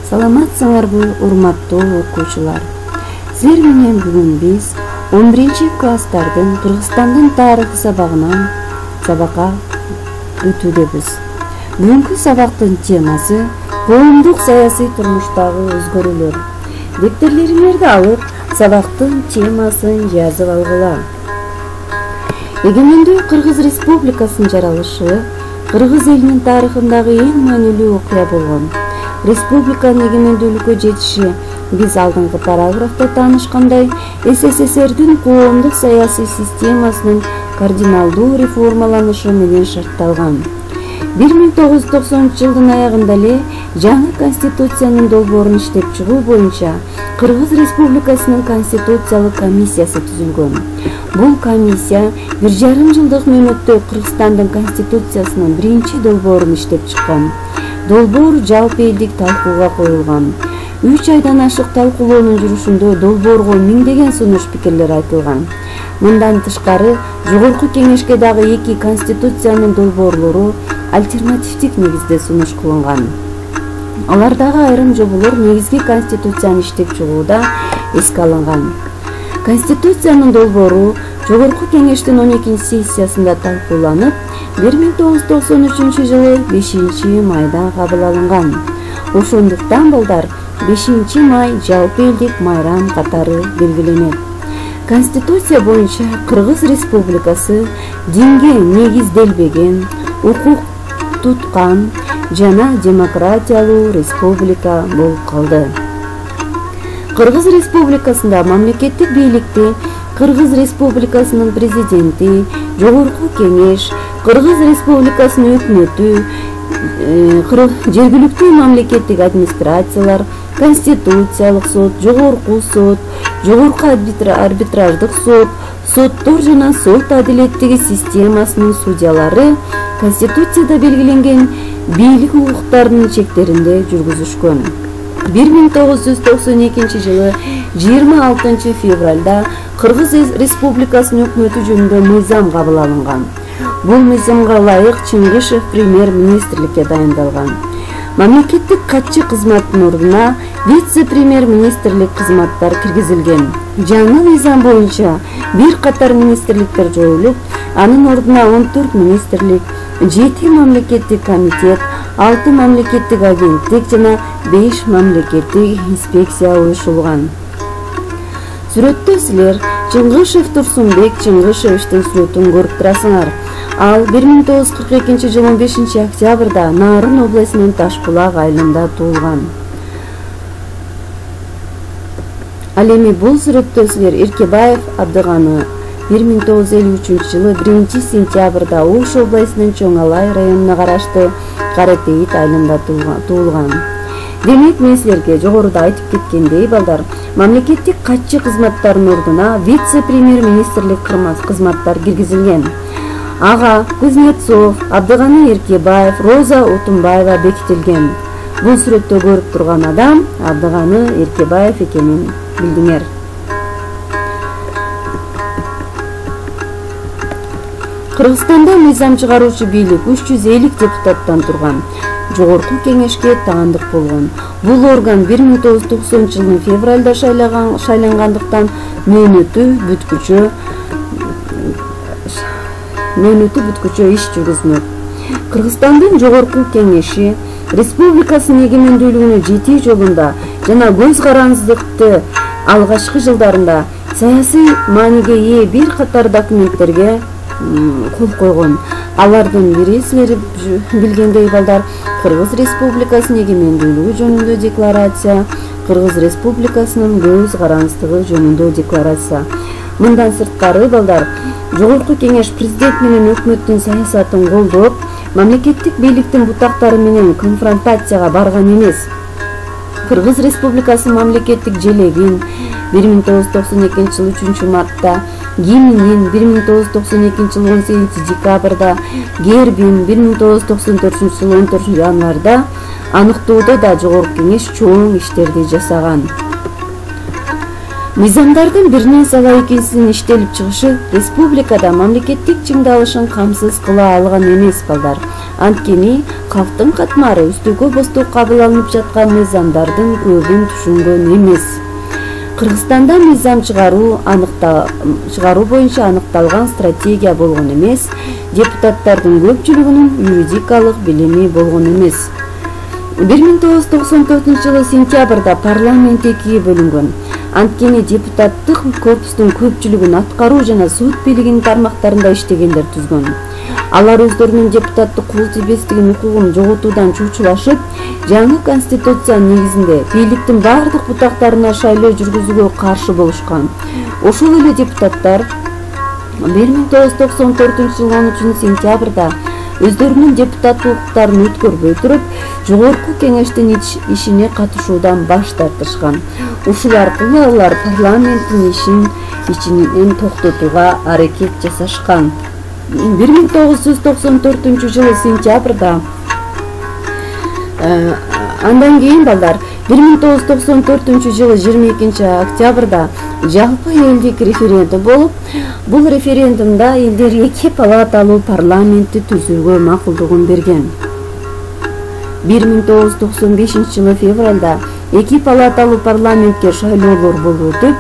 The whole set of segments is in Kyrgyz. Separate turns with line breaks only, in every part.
Саламатсыңарбы, урматтуу окуучулар. Силер менен бүгүн биз 11-класстардын Кыргызстандын тарыхы сабакка өтүүдөбүз. Бүгүнкү сабактын темасы коомдук саясий турмуштагы өзгөрүүлөр. Дептерлериңерди алып, сабактын темасын жазып алгыла. Эгемендүү Кыргыз Республикасынын жаралышы Кыргыз элинин тарыхындагы эң маанилүү окуя болгон. Республиканын эгемендүүлүккө жетиши биз алдыңкы параграфта таанышкандай СССРдин коомдук саясий системасынын кардиналдуу реформаланышы менен шартталган. 1990-жылдын аягында эле жаңы конституциянын долбоорун иштеп чыгуу боюнча Кыргыз Республикасынын конституциялык комиссиясы түзүлгөн. Бул комиссия 1,5 жылдык мөөнөттө Кыргызстандын конституциясынын биринчи долбоорун иштеп чыккан. Долбоор жалпы элдик талкууга коюлган. 3 айдан ашык талкуулоонун жүрүшүндө долбоорго миңдеген сунуш пикирлер айтылган. Мындан тышкары Жогорку Кеңешке дагы 2 конституциянын долбоорлору альтернативдик негизде сунуш кылынган. Алардагы айрым жоболор негизги конституцияны иштеп чыгууда эске алынган. Конституциянын долбоору Жогорку Кеңештин 12-сессиясында талкууланып, 1993 жылы 5-майда кабыл алынган. Ошондуктан балдар 5 май жалпы элдик майрам катары белгиленет. Конституция боюнча Кыргыз Республикасы динге негизделбеген, укук туткан жана демократиялуу республика болуп калды. Кыргыз Республикасында мамлекеттик бийликти Кыргыз Республикасынын президенти, Жогорку Кеңеш, Кыргыз Республикасынын өкмөтү, жергиликтүү мамлекеттик администрациялар, Конституциялык сот, Жогорку сот, Жогорку арбитраждык сот, соттор жана сот адилеттиги системасынын судьялары Конституцияда белгиленген бийлик укуктарынын чектеринде жүргүзүшкөн. 1992 жылы 26 февралда Кыргыз Республикасынын өкмөтү жөнүндө мыйзам кабыл алынган. Бул мыйзамга ылайык Чыңгышев премьер-министрликке дайындалган. Мамлекеттик катчы кызматтын ордуна вице-премьер-министрлик кызматтар киргизилген. Жаңы мыйзам боюнча бир катар министрликтер жоюлуп, анын ордуна 14 министрлик, 7 мамлекеттик комитет, 6 мамлекеттик агенттик жана 5 мамлекеттик инспекция уюшулган. Сүрөттө силер Чыңгышев Турсунбек Чыңгышевичтин сүрөтүн көрүп турасыңар. Ал 1942 жылы 5 октябрда Нарын областынын Ташбулак айылында туулган. Ал эми бул сүрөттө силер Эркебаев Абдыганы 1953 жылы 1 сентябрда Ош областынын Чоң Алай районуна караштуу Каратейит айылында туулган. Демек мен силерге жогоруда айтып кеткендей балдар, мамлекеттик катчы кызматтардын ордуна вице-премьер-министрлик кызматтар киргизилген. Ага Кузнецов, Абдыганы Эркебаев, Роза Отунбаева бекитилген. Бул сүрөттө көрүп турган адам Абдыганы Эркебаев экенин билдиңер. Кыргызстанда мыйзам чыгаруучу бийлик 350 депутаттан турган. Жогорку Кеңешке таандык болгон. Бул орган 1990 жылдын февралда шайлангандыктан мөөнөтү бүткүчө иш жүргүзмөк. Кыргызстандын Жогорку Кеңеши республикасынын эгемендүүлүгүнүн жетүү жолунда жана көз карандыкты алгачкы жылдарында саясий мааниге ээ бир катар документтерге кол койгон. Алардын бири силер билгендей балдар Кыргыз Республикасынын эгемендүүлүгү жөнүндө декларация, Кыргыз Республикасынын көз карандыгы жөнүндө декларация. Мындан сырткары балдар Жогорку Кеңеш президент менен өкмөттүн саясатын колдоп, мамлекеттик бийликтин бутактары менен конфронтацияга барган эмес. Кыргыз Республикасынын мамлекеттик желегин 1992 жылы 3 мартта, гимнин 1992 жылы 18 декабрда, гербин 1994 жылы 14 январда аныктоодо да Жогорку Кеңеш чоң иштерди жасаган. Мыйзамдардын биринен сала экинчисинин иштелип чыгышы республикада мамлекеттик чыңдалышын камсыз кыла алган эмес балдар. Анткени калктын катмары үстүгө босту кабыл алынып жаткан мыйзамдардын көбүн түшүнгөн эмес. Кыргызстанда мыйзам чыгаруу боюнча аныкталган стратегия болгон эмес, депутаттардын көпчүлүгүнүн юридикалык билими болгон эмес. 1994-жылы сентябрда парламент экиге бөлүнгөн. Анткени депутаттык корпустун көпчүлүгүн аткаруу жана сот бийлигинин тармактарында иштегендер түзгөн. Алар өздөрүнүн депутаттык кул тийбестигин укугун жоготуудан чучулашып, жаңы конституциянын негизинде бийликтин бардык бутактарына шайлоо жүргүзүүгө каршы болушкан. Ошол эле депутаттар 1994-жылдын 13-сентябрда өздөрүнүн депутаттык укуктарын өткөрбөй туруп, жогорку кеңештин ишине катышуудан баш тартышкан. Ушул аркылуу алар парламенттин ишин токтотууга аракет жасашкан. 1994-жылы сентябрда андан кийин балдар 1994-жылы 22-октябрда жалпы элдик референдум болуп, бул референдумда элдер 2 палаталуу парламентти түзүүгө макулдугун берген. 1995-жылы февралда 2 палаталуу парламентке шайлоолор болуп өтүп,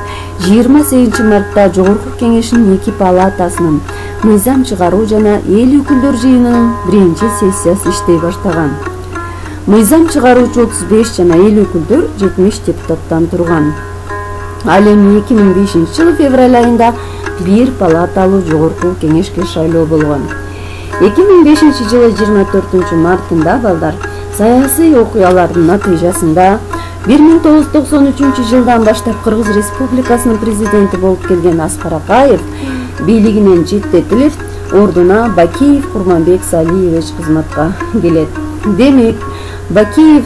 28 мартта Жогорку кеңештин 2 палатасынын мыйзам чыгаруу жана эл өкүлдөр жыйынынын 1-сессиясы иштей баштаган. Мыйзам чыгаруучу 35 жана эл өкүлдөр 70 депутаттан турган. Ал эми 2005-жылы февраль айында 1 палаталуу Жогорку кеңешке шайлоо болгон. 2005-жылы 24-мартында балдар саясий окуялардын натыйжасында 1993-жылдан баштап Кыргыз Республикасынын президенти болуп келген Аскар Акаев бийлигинен четтетилип, ордуна Бакиев Курманбек Салиевич кызматка келет. Демек, Бакиев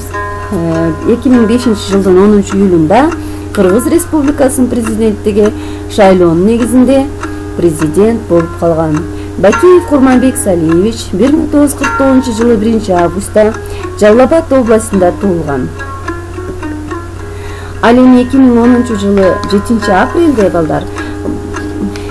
2005-жылдын 10-июлунда Кыргыз Республикасынын президенттиги шайлоонун негизинде президент болуп калган. Бакиев Курманбек Салиевич 1949-жылы 1-августта Жалал-Абад областында туулган. Ал эми 2010-жылы 7-апрелде балдар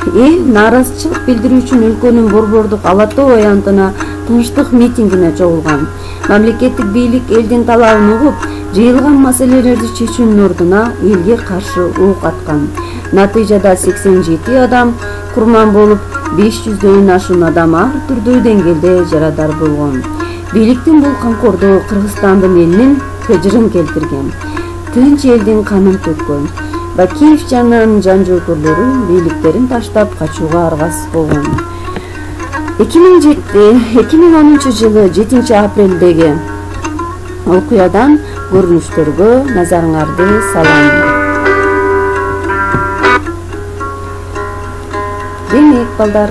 нааразычылык билдирүү үчүн өлкөнүн борбордук Ала Тоо аянтына тынчтык митингине чогулган. Мамлекеттик бийлик элдин талабын угуп, жыйылган маселелерди чечүүнүн ордуна элге каршы ок аткан. Натыйжада 87 адам курман болуп, 500дөн ашуун адам ар түрдүү деңгээлде жарадар болгон. Бийликтин бул камкордугу Кыргызстандын элинин тыжырын келтирген. Тынч элдин канын төккөн. Бакиев жана анын жан-жөөкөрлөрү бийликтерин таштап качууга аргасыз болгон. 2010-жылы 7-апрелдеги окуядан көрүнүштөргө назарыңарды салам. Демек балдар,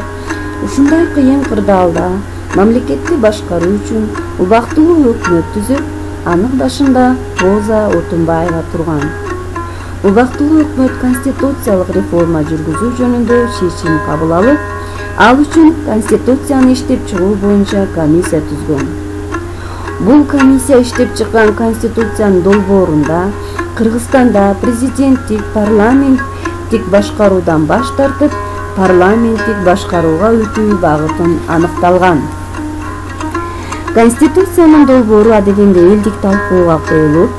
ушундай кыйын кырдаалда мамлекетти башкаруу үчүн убактылуу өкмөт түзүп, анын башында Роза Отунбаева турган. Убактылуу өкмөт конституциялык реформа жүргүзүү жөнүндө чечим кабыл алып, ал үчүн конституцияны иштеп чыгуу боюнча комиссия түзгөн. Бул комиссия иштеп чыккан конституциянын долбоорунда Кыргызстанда президенттик, парламенттик башкаруудан баш тартып, парламенттик башкарууга өтүү багытын аныкталган. Конституциянын долбоору адегенде элдик талкууга коюлуп,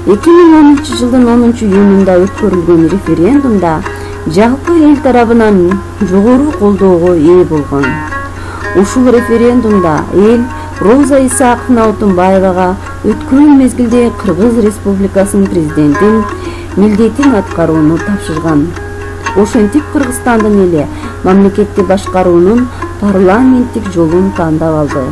2010-жылдын 10-июнунда өткөрүлгөн референдумда жалпы эл тарабынан жогору колдоого ээ болгон. Ушул референдумда эл Роза Исааковна Отунбаевага өткөн мезгилде Кыргыз Республикасынын президентин милдетин аткарууну тапшырган. Ошентип Кыргызстандын эли мамлекетти башкаруунун парламенттик жолун тандап алды.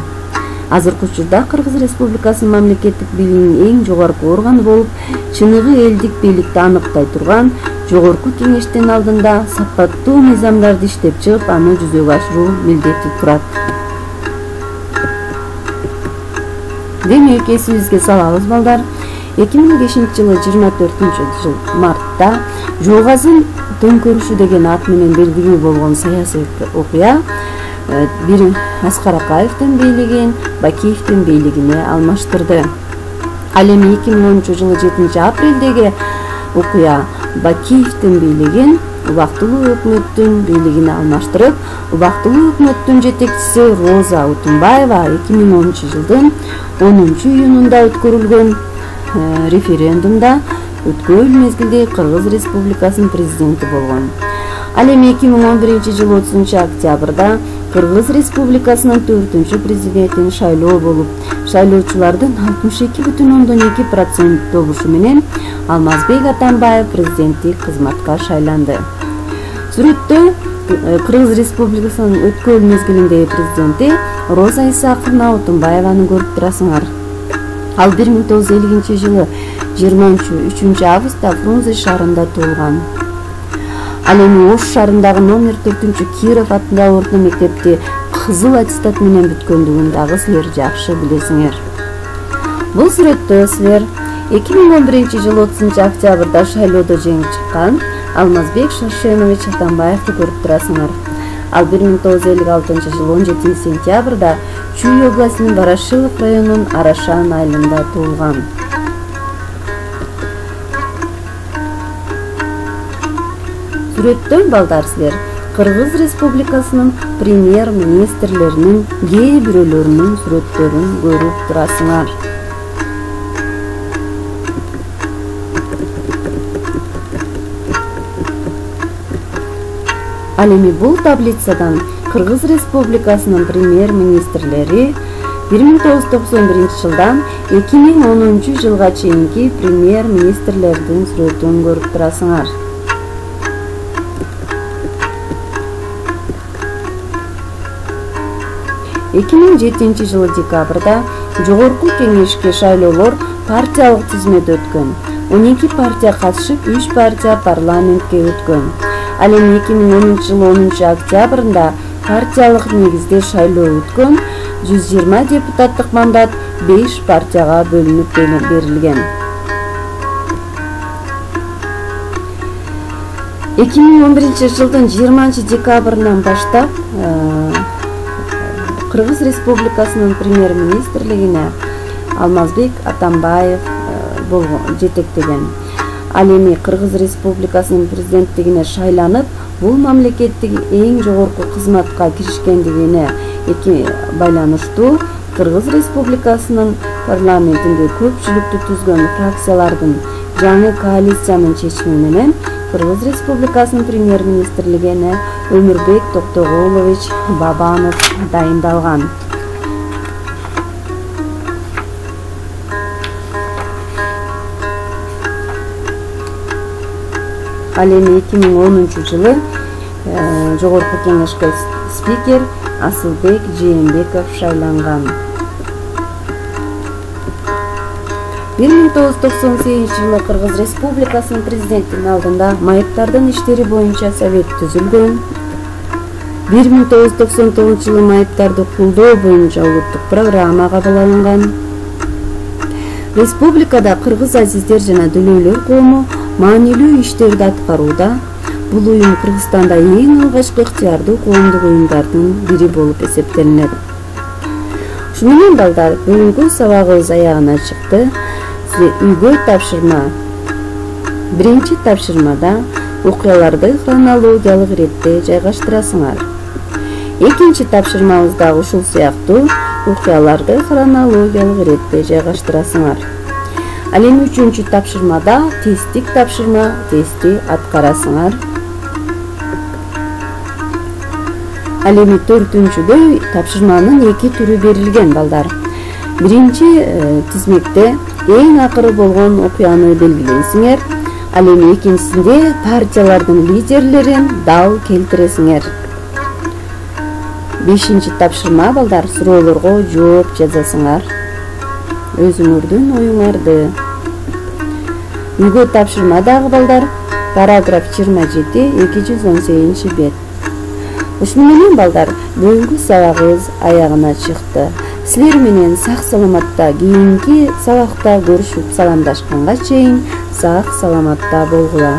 Азыркы учурда Кыргыз Республикасынын мамлекеттик бийлигинин эң жогорку органы болуп, чыныгы элдик бийликти аныктай турган Жогорку кеңештин алдында сапаттуу мыйзамдарды иштеп чыгып, аны жүзөгө ашыруу милдети турат. Демек, эсибизге салабыз балдар, 2005-жылы 24 мартта Жоогазын төңкөрүшү деген ат менен белгилүү болгон саясий окуя бир Аскар Акаевдин бийлигин Бакиевдин бийлигине алмаштырды. Ал эми 2010-жылы 7-апрелдеги окуя Бакиевдин бийлигин убактылуу өкмөттүн бийлигине алмаштырып, убактылуу өкмөттүн жетекчиси Роза Утунбаева 2010-жылдын 10-июнунда өткөрүлгөн референдумда өткөл мезгилде Кыргыз Республикасынын президенти болгон. Ал эми 2011-жылы 30-октябрда Кыргыз Республикасынын 4-президентин шайлоо болуп, шайлоочулардын 62,2% добушу менен Алмазбек Атамбаев президенттик кызматка шайланды. Сүрөттө Кыргыз Республикасынын өткөл мезгилиндеги президенти Роза Исаковна Утунбаеваны көрүп турасыңар. Ал 1950-жылы 23 августта Фрунзе шаарында туулган. Ал эми Ош шаарындагы номер 4 Киров атындагы орто мектепти кызыл аттестат менен бүткөндүгүн дагы силер жакшы билесиңер. Бул сүрөттө силер 2011-жылы 30-октябрда шайлоодо жеңип чыккан Алмазбек Шаршенович Атамбаевди көрүп турасыңар. Ал 1956-жылы 17-сентябрда Чүй областынын Барашилов районунун Арашан айылында туулган. Сүрөттө балдар силер Кыргыз Республикасынын премьер-министрлеринин кээ бирөөлөрүнүн сүрөттөрүн көрүп турасыңар. Ал эми бул таблицадан Кыргыз Республикасынын премьер-министрлери 1991-жылдан 2010-жылга чейинки премьер-министрлердин сүрөтүн көрүп турасыңар. 2007-жылы декабрда Жогорку кеңешке шайлоолор партиялык тизмеде өткөн. 12 партия катышып, 3 партия парламентке өткөн. Ал эми 2010-жылы 10-октябрында партиялык негизде шайлоо өткөн, 120 депутаттык мандат 5 партияга бөлүнүп берилген. 2011-жылдын 20 декабрынан баштап Кыргыз Республикасынын премьер-министрлигине Алмазбек Атамбаев жетектеген. Ал эми Кыргыз Республикасынын президенттигине шайланып, бул мамлекеттик эң жогорку кызматка киришкендигине байланыштуу Кыргыз Республикасынын парламентинде көпчүлүктү түзгөн фракциялардын жаңы коалициянын чечими менен Кыргыз Республикасынын премьер-министрлигине Өмүрбек Токтогулович Бабанов дайындалган. Ал эми 2010-жылы Жогорку кеңешке спикер Асылбек Жээнбеков шайланган. 1998-жылы Кыргыз Республикасынын президентинин алдында майыптардын иштери боюнча совет түзүлгөн. 1999-жылы майыптарды колдоо боюнча улуттук программа кабыл алынган. Республикада кыргыз азиздер жана дүлөйлөр коому маанилүү иштерди аткарууда. Бул уюм Кыргызстанда эң алгачкы ыктыярдуу коомдук уюмдардын бири болуп эсептелинет. Ушуну менен балдар, бүгүнкү сабагыбыз аягына чыкты. Үйгө тапшырма. Биринчи тапшырмада окуяларды хронологиялык иретте жайгаштырасыңар. Экинчи тапшырмабыз дагы ушул сыяктуу окуяларды хронологиялык иретте жайгаштырасыңар. Ал эми үчүнчү тапшырмада тесттик тапшырма, тестти аткарасыңар. Ал эми төртүнчүдө тапшырманын эки түрү берилген балдар. Биринчи тизмекте эң акыры болгон окуяны белгилейсиңер. Ал эми экинчисинде партиялардын лидерлерин дал келтиресиңер. Бешинчи тапшырма балдар, суроолорго жооп жазасыңар. Өзүңөрдүн оюңарды. Үйгө тапшырма дагы балдар, параграф 27, 218 бет. Ушуну менен балдар, бүгүнкү сабагыбыз аягына чыкты. Силер менен сак саламатта кийинки сабакта көрүшүп саламдашканга чейин сак саламатта болгула.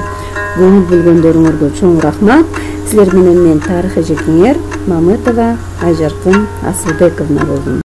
Көңүл бөлгөндөрүңөргө чоң рахмат. Силер менен мен тарых эжекеңер Мамытова Айжаркын Асылбековна болдум.